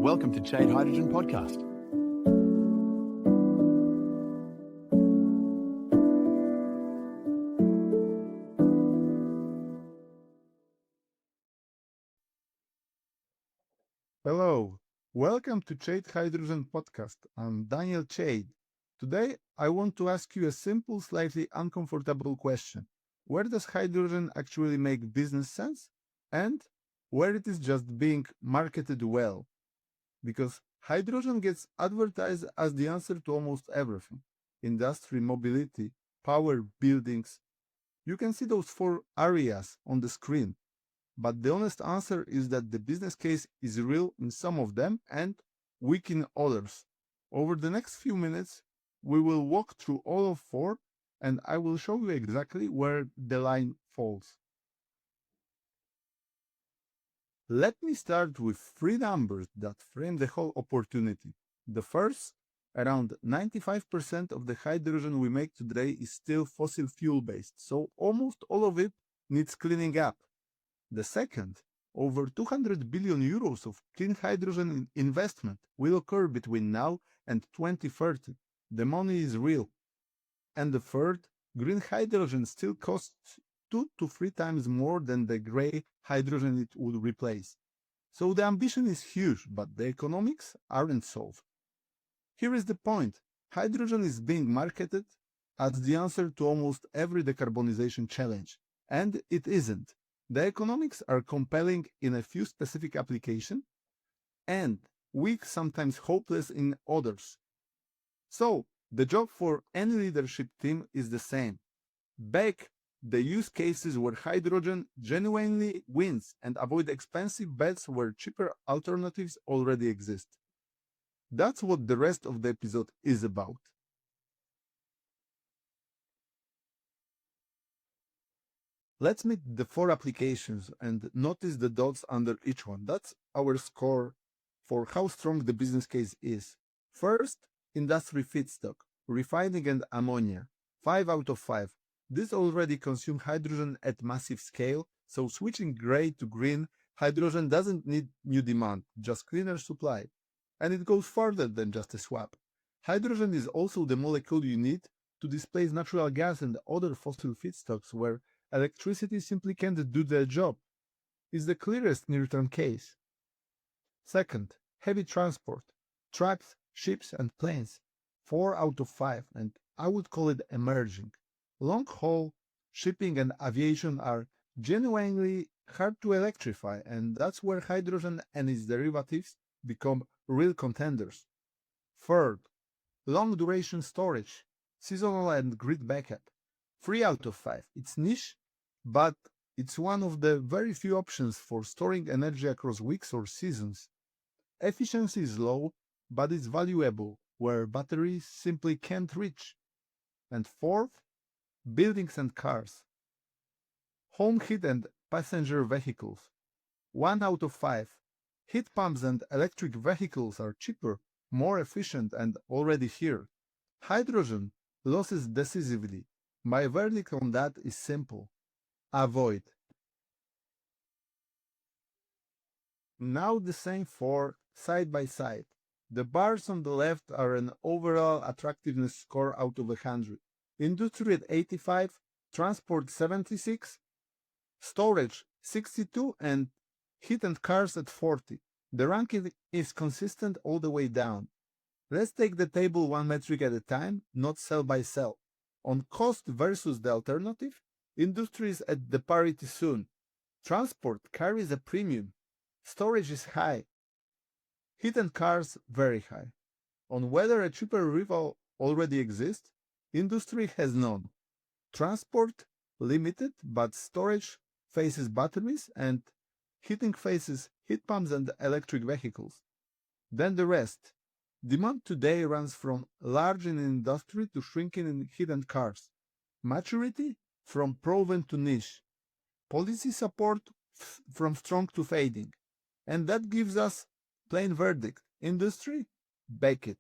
Welcome to Chade Hydrogen podcast. Hello, welcome to Chade Hydrogen podcast. I'm Daniel Chade. Today, I want to ask you a simple, slightly uncomfortable question. Where does hydrogen actually make business sense? And where it is just being marketed well? Because hydrogen gets advertised as the answer to almost everything: industry, mobility, power, buildings. You can see those four areas on the screen. But the honest answer is that the business case is real in some of them and weak in others. Over the next few minutes, we will walk through all of four and I will show you exactly where the line falls. Let me start with three numbers that frame the whole opportunity. The first, around 95% of the hydrogen we make today is still fossil fuel based, so almost all of it needs cleaning up. The second, over 200 billion euros of clean hydrogen investment will occur between now and 2030. The money is real. And the third, green hydrogen still costs 2 to 3 times more than the gray hydrogen it would replace. So the ambition is huge, but the economics aren't solved. Here is the point: hydrogen is being marketed as the answer to almost every decarbonization challenge, and it isn't. The economics are compelling in a few specific applications and weak, sometimes hopeless in others. So, the job for any leadership team is the same: back the use cases where hydrogen genuinely wins and avoid expensive bets where cheaper alternatives already exist. That's what the rest of the episode is about. Let's meet the four applications and notice the dots under each one. That's our score for how strong the business case is. First, industry feedstock, refining and ammonia. 5 out of 5. This already consume hydrogen at massive scale, so switching gray to green hydrogen doesn't need new demand, just cleaner supply. And it goes further than just a swap. Hydrogen is also the molecule you need to displace natural gas and other fossil feedstocks where electricity simply can't do the job. Is the clearest near-term case. Second, heavy transport, trucks, ships, and planes. 4 out of 5, and I would call it emerging. Long-haul shipping and aviation are genuinely hard to electrify, and that's where hydrogen and its derivatives become real contenders. Third, long-duration storage, seasonal and grid backup. 3 out of 5. It's niche, but it's one of the very few options for storing energy across weeks or seasons. Efficiency is low, but it's valuable where batteries simply can't reach. And fourth, buildings and cars. Home heat and passenger vehicles. 1 out of 5. Heat pumps and electric vehicles are cheaper, more efficient, and already here. Hydrogen loses decisively. My verdict on that is simple: avoid. Now the same four side by side. The bars on the left are an overall attractiveness score out of 100. Industry at 85, transport 76, storage 62, and heat and cars at 40. The ranking is consistent all the way down. Let's take the table one metric at a time, not cell by cell. On cost versus the alternative, industry is at the parity soon. Transport carries a premium. Storage is high. Heat and cars very high. On whether a cheaper rival already exists, industry has none. Transport limited, but storage faces batteries and heating faces heat pumps and electric vehicles. Then the rest. Demand today runs from large in industry to shrinking in heat and cars. Maturity from proven to niche. Policy support from strong to fading. And that gives us plain verdict: industry, bake it;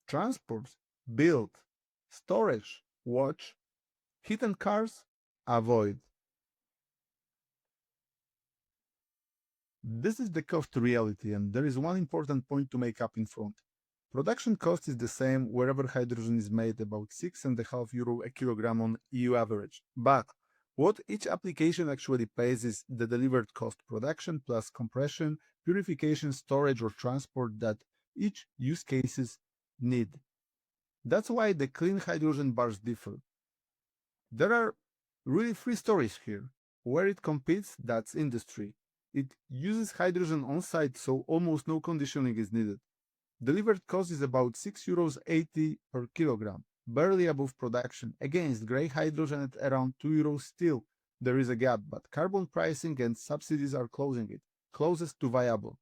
transport, build; storage, watch; heat and cars, avoid. This is the cost reality, and there is one important point to make up in front. Production cost is the same wherever hydrogen is made, about €6.5 a kilogram on EU average. But what each application actually pays is the delivered cost production plus compression, purification, storage, or transport that each use cases need. That's why the clean hydrogen bars differ. There are really three stories here. Where it competes, that's industry. It uses hydrogen on site, so almost no conditioning is needed. Delivered cost is about €6.80 per kilogram, barely above production. Against grey hydrogen at around €2 still. There is a gap, but carbon pricing and subsidies are closing it, closest to viable.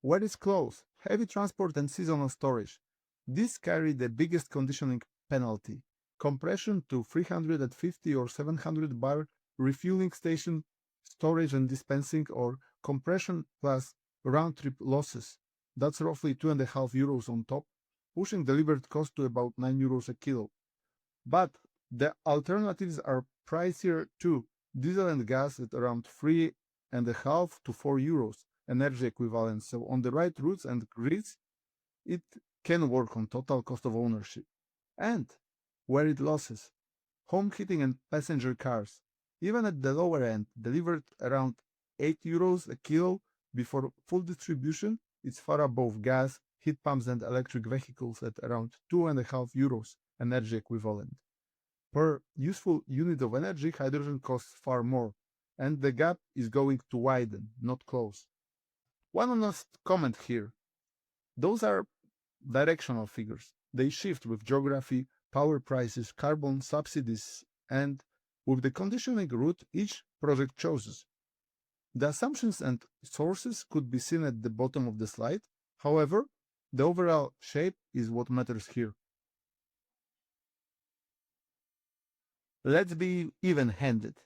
Where is close? Heavy transport and seasonal storage. These carry the biggest conditioning penalty. Compression to 350 or 700 bar refueling station, storage and dispensing, or compression plus round-trip losses. That's roughly €2.5 on top, pushing delivered cost to about €9 a kilo. But the alternatives are pricier too. Diesel and gas at around €3.5 to €4 energy equivalent. So on the right routes and grids, it can work on total cost of ownership. And where it losses, home heating and passenger cars, even at the lower end, delivered around €8 a kilo before full distribution, it's far above gas, heat pumps, and electric vehicles at around €2.5 energy equivalent. Per useful unit of energy, hydrogen costs far more, and the gap is going to widen, not close. One honest comment here. Those are directional figures. They shift with geography, power prices, carbon subsidies, and with the conditioning route each project chooses. The assumptions and sources could be seen at the bottom of the slide. However, the overall shape is what matters here. Let's be even-handed.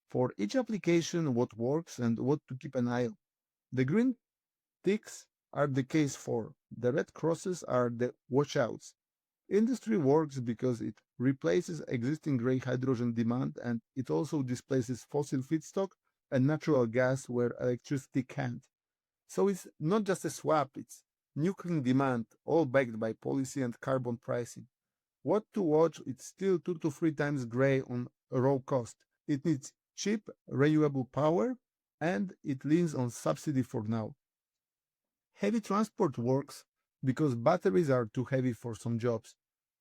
For each application, what works and what to keep an eye on. The green ticks are the case for. The red crosses are the watchouts. Industry works because it replaces existing gray hydrogen demand, and it also displaces fossil feedstock and natural gas where electricity can't. So it's not just a swap, it's new clean demand, all backed by policy and carbon pricing. What to watch? It's still 2 to 3 times gray on raw cost. It needs cheap, renewable power, and it leans on subsidy for now. Heavy transport works because batteries are too heavy for some jobs.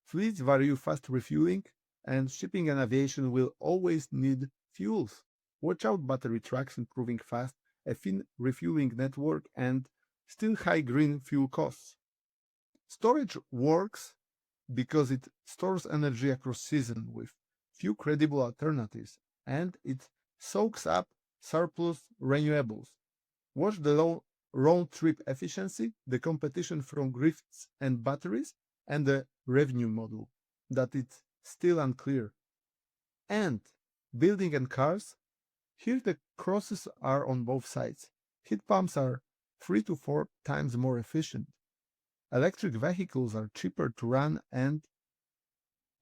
Fleets value fast refueling, and shipping and aviation will always need fuels. Watch out battery trucks improving fast, a thin refueling network, and still high green fuel costs. Storage works because it stores energy across season with few credible alternatives, and it soaks up surplus renewables. Watch the low round trip efficiency, the competition from grids and batteries, and the revenue model that it's still unclear. And building and cars, here the crosses are on both sides. Heat pumps are 3 to 4 times more efficient. Electric vehicles are cheaper to run, and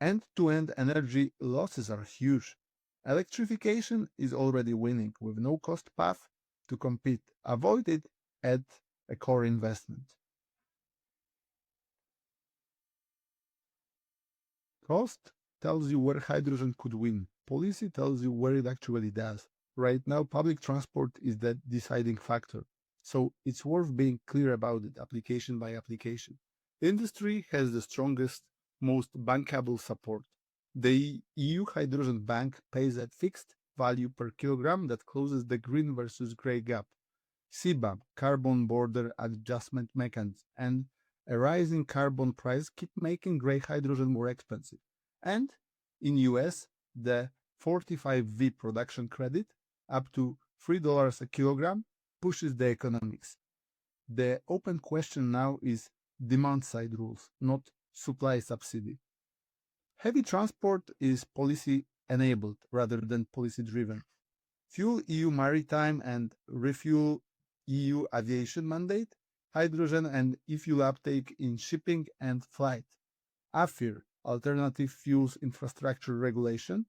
end-to-end energy losses are huge. Electrification is already winning with no cost path to compete. Avoid it at a core investment. Cost tells you where hydrogen could win. Policy tells you where it actually does. Right now, public transport is the deciding factor. So it's worth being clear about it, application by application. Industry has the strongest, most bankable support. The EU Hydrogen Bank pays a fixed value per kilogram that closes the green versus gray gap. CBAM, Carbon Border Adjustment Mechanism, and a rising carbon price keep making gray hydrogen more expensive. And in US, the 45V production credit, up to $3 a kilogram, pushes the economics. The open question now is demand side rules, not supply subsidy. Heavy transport is policy enabled rather than policy driven. Fuel EU maritime and refuel EU aviation mandate, hydrogen and e-fuel uptake in shipping and flight. AFIR, Alternative Fuels Infrastructure Regulation,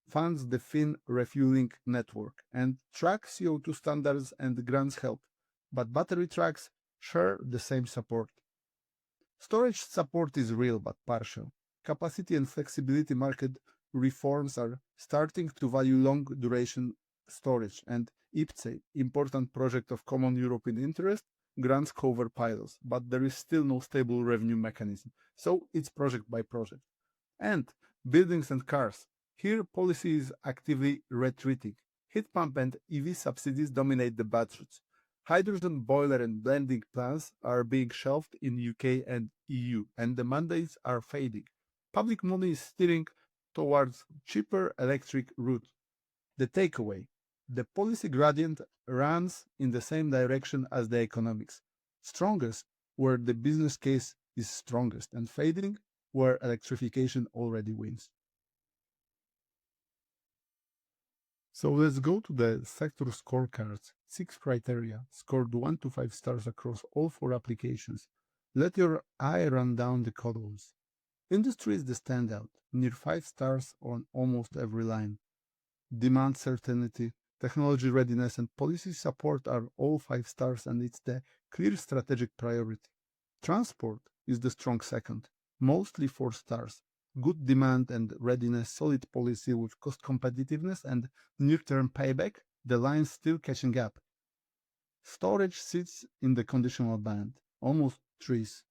funds the Fin refueling network, and track CO2 standards and grants help, but battery tracks share the same support. Storage support is real but partial. Capacity and flexibility market reforms are starting to value long duration storage, and IPCEI, important project of common European interest, grants cover pilots, but there is still no stable revenue mechanism. So it's project by project. And buildings and cars. Here, policy is actively retreating. Heat pump and EV subsidies dominate the budgets. Hydrogen boiler and blending plants are being shelved in UK and EU, and the mandates are fading. Public money is steering towards cheaper electric route. The takeaway: the policy gradient runs in the same direction as the economics. Strongest where the business case is strongest, and fading where electrification already wins. So let's go to the sector scorecards. 6 criteria, scored 1 to 5 stars across all 4 applications. Let your eye run down the columns. Industry is the standout, near 5 stars on almost every line. Demand certainty, technology readiness, and policy support are all 5 stars, and it's the clear strategic priority. Transport is the strong second, mostly 4 stars. Good demand and readiness, solid policy with cost competitiveness and near-term payback, the line's still catching up. Storage sits in the conditional band, almost 3s.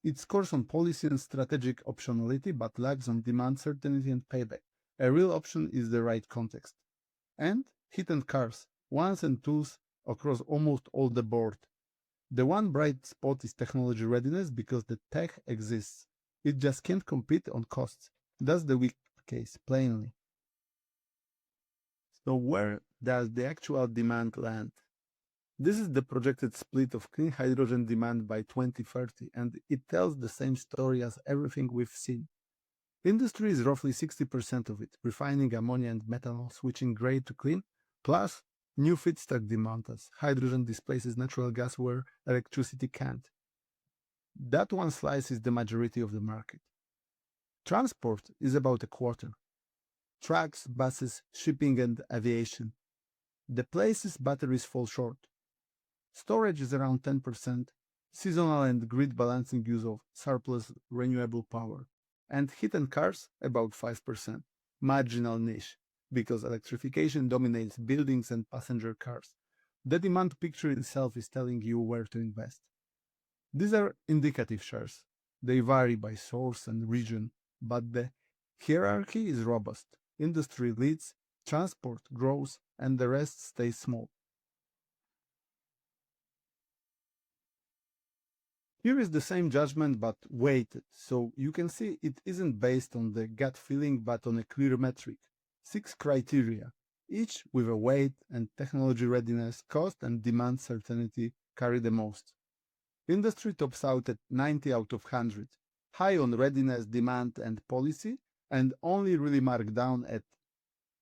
It scores on policy and strategic optionality, but lags on demand certainty and payback. A real option is the right context. And heat and cars, 1s and 2s across almost all the board. The one bright spot is technology readiness because the tech exists. It just can't compete on costs. That's the weak case, plainly. So where does the actual demand land? This is the projected split of clean hydrogen demand by 2030, and it tells the same story as everything we've seen. Industry is roughly 60% of it, refining ammonia and methanol, switching gray to clean, plus new feedstock demand as hydrogen displaces natural gas where electricity can't. That one slice is the majority of the market. Transport is about a quarter. Trucks, buses, shipping, and aviation. The places batteries fall short. Storage is around 10%, seasonal and grid balancing use of surplus renewable power, and heat and cars about 5%, marginal niche, because electrification dominates buildings and passenger cars. The demand picture itself is telling you where to invest. These are indicative shares. They vary by source and region, but the hierarchy is robust. Industry leads, transport grows, and the rest stays small. Here is the same judgment but weighted, so you can see it isn't based on the gut feeling but on a clear metric. 6 criteria, each with a weight, and technology readiness, cost, and demand certainty carry the most. Industry tops out at 90 out of 100, high on readiness, demand, and policy, and only really marked down at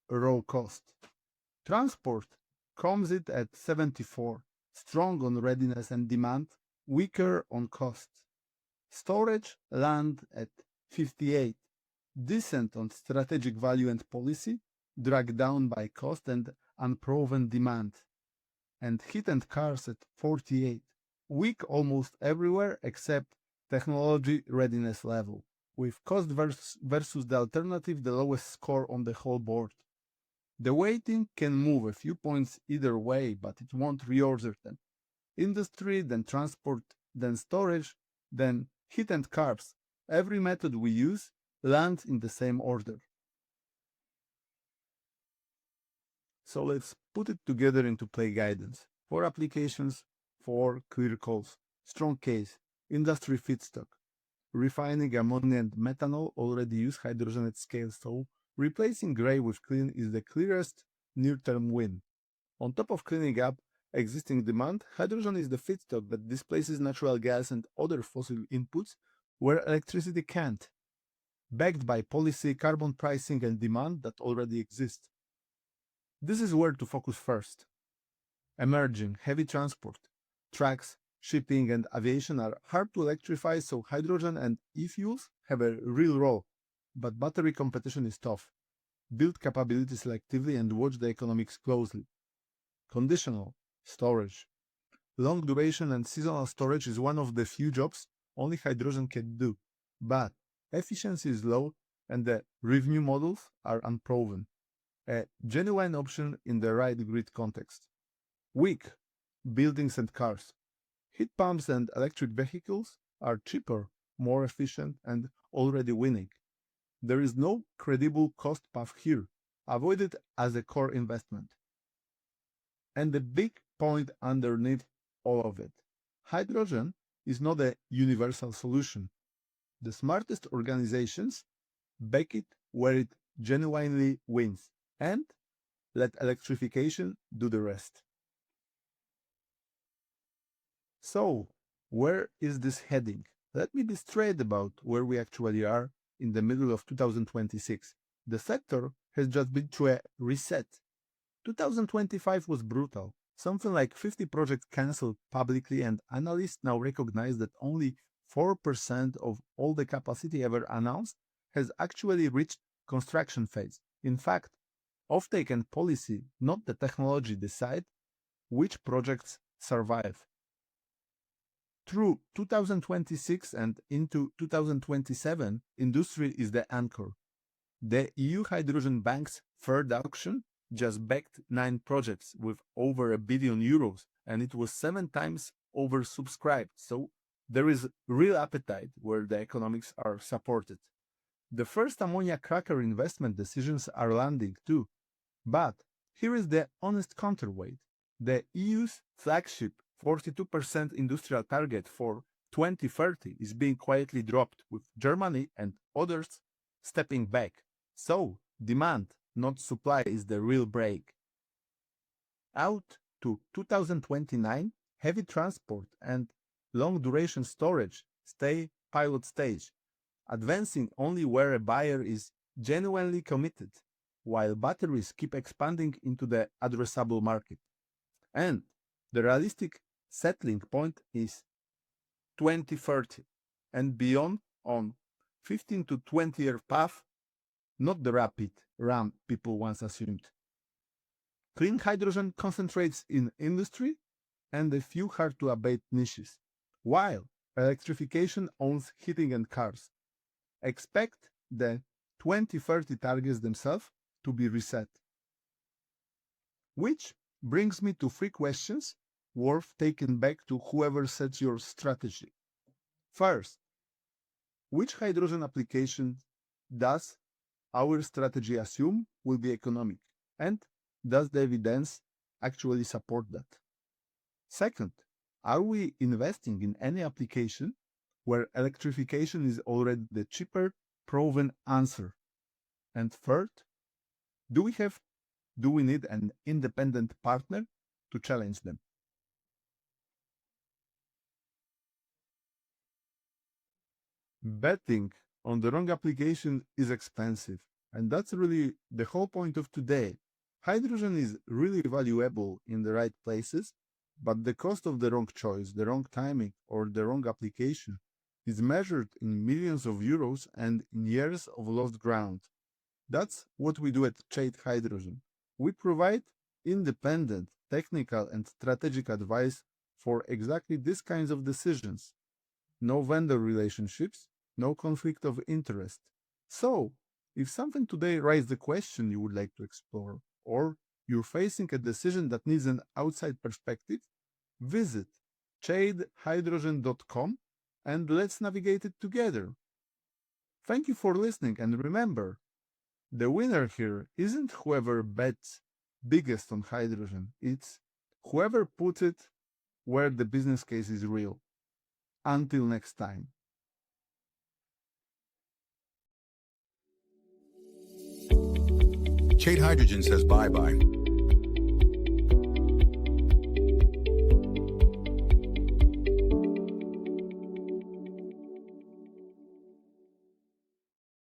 raw cost. Transport comes it at 74, strong on readiness and demand, weaker on cost. Storage land at 58, decent on strategic value and policy, dragged down by cost and unproven demand. And heat and cars at 48, weak almost everywhere except technology readiness level, with cost versus the alternative the lowest score on the whole board. The weighting can move a few points either way, but it won't reorder them. Industry, then transport, then storage, then heat and carbs. Every method we use lands in the same order. So let's put it together into play guidance. 4 applications, 4 clear calls. Strong case, industry feedstock. Refining ammonia and methanol already use hydrogen at scale, so replacing gray with clean is the clearest near-term win. On top of cleaning up existing demand, hydrogen is the feedstock that displaces natural gas and other fossil inputs where electricity can't, backed by policy, carbon pricing, and demand that already exists. This is where to focus first. Emerging heavy transport, trucks, shipping, and aviation are hard to electrify, so hydrogen and e-fuels have a real role, but battery competition is tough. build capability selectively, and watch the economics closely. Conditional storage. Long duration and seasonal storage is one of the few jobs only hydrogen can do, but efficiency is low and the revenue models are unproven. A genuine option in the right grid context. Weak buildings and cars. Heat pumps and electric vehicles are cheaper, more efficient, and already winning. There is no credible cost path here. Avoid it as a core investment. And the big point underneath all of it, hydrogen is not a universal solution. The smartest organizations back it where it genuinely wins and let electrification do the rest. So, where is this heading? Let me be straight about where we actually are in the middle of 2026. The sector has just been through a reset. 2025 was brutal. Something like 50 projects cancelled publicly, and analysts now recognize that only 4% of all the capacity ever announced has actually reached construction phase. In fact, offtake and policy, not the technology, decide which projects survive. Through 2026 and into 2027, industry is the anchor. The EU Hydrogen Bank's third auction just backed 9 projects with over €1 billion, and it was 7 times oversubscribed. So there is real appetite where the economics are supported. The first ammonia cracker investment decisions are landing too. But here is the honest counterweight. The EU's flagship 42% industrial target for 2030 is being quietly dropped, with Germany and others stepping back. So, demand, not supply, is the real break. Out to 2029, heavy transport and long duration storage stay pilot stage, advancing only where a buyer is genuinely committed, while batteries keep expanding into the addressable market. And the realistic settling point is 2030 and beyond on 15 to 20-year path, not the rapid ramp people once assumed. Clean hydrogen concentrates in industry and a few hard-to-abate niches, while electrification owns heating and cars. Expect the 2030 targets themselves to be reset. Which brings me to 3 questions worth taking back to whoever sets your strategy. First, which hydrogen application does our strategy assume will be economic? And does the evidence actually support that? Second, are we investing in any application where electrification is already the cheaper, proven answer? And third, do we need an independent partner to challenge them? Betting on the wrong application is expensive, and that's really the whole point of today. Hydrogen is really valuable in the right places, but the cost of the wrong choice, the wrong timing, or the wrong application is measured in millions of euros and in years of lost ground. That's what we do at Chade Hydrogen. We provide independent, technical, and strategic advice for exactly these kinds of decisions. No vendor relationships, no conflict of interest. So, if something today raised the question you would like to explore, or you're facing a decision that needs an outside perspective, visit chadehydrogen.com and let's navigate it together. Thank you for listening, and remember, the winner here isn't whoever bets biggest on hydrogen, it's whoever puts it where the business case is real. Until next time. Chade Hydrogen says bye-bye.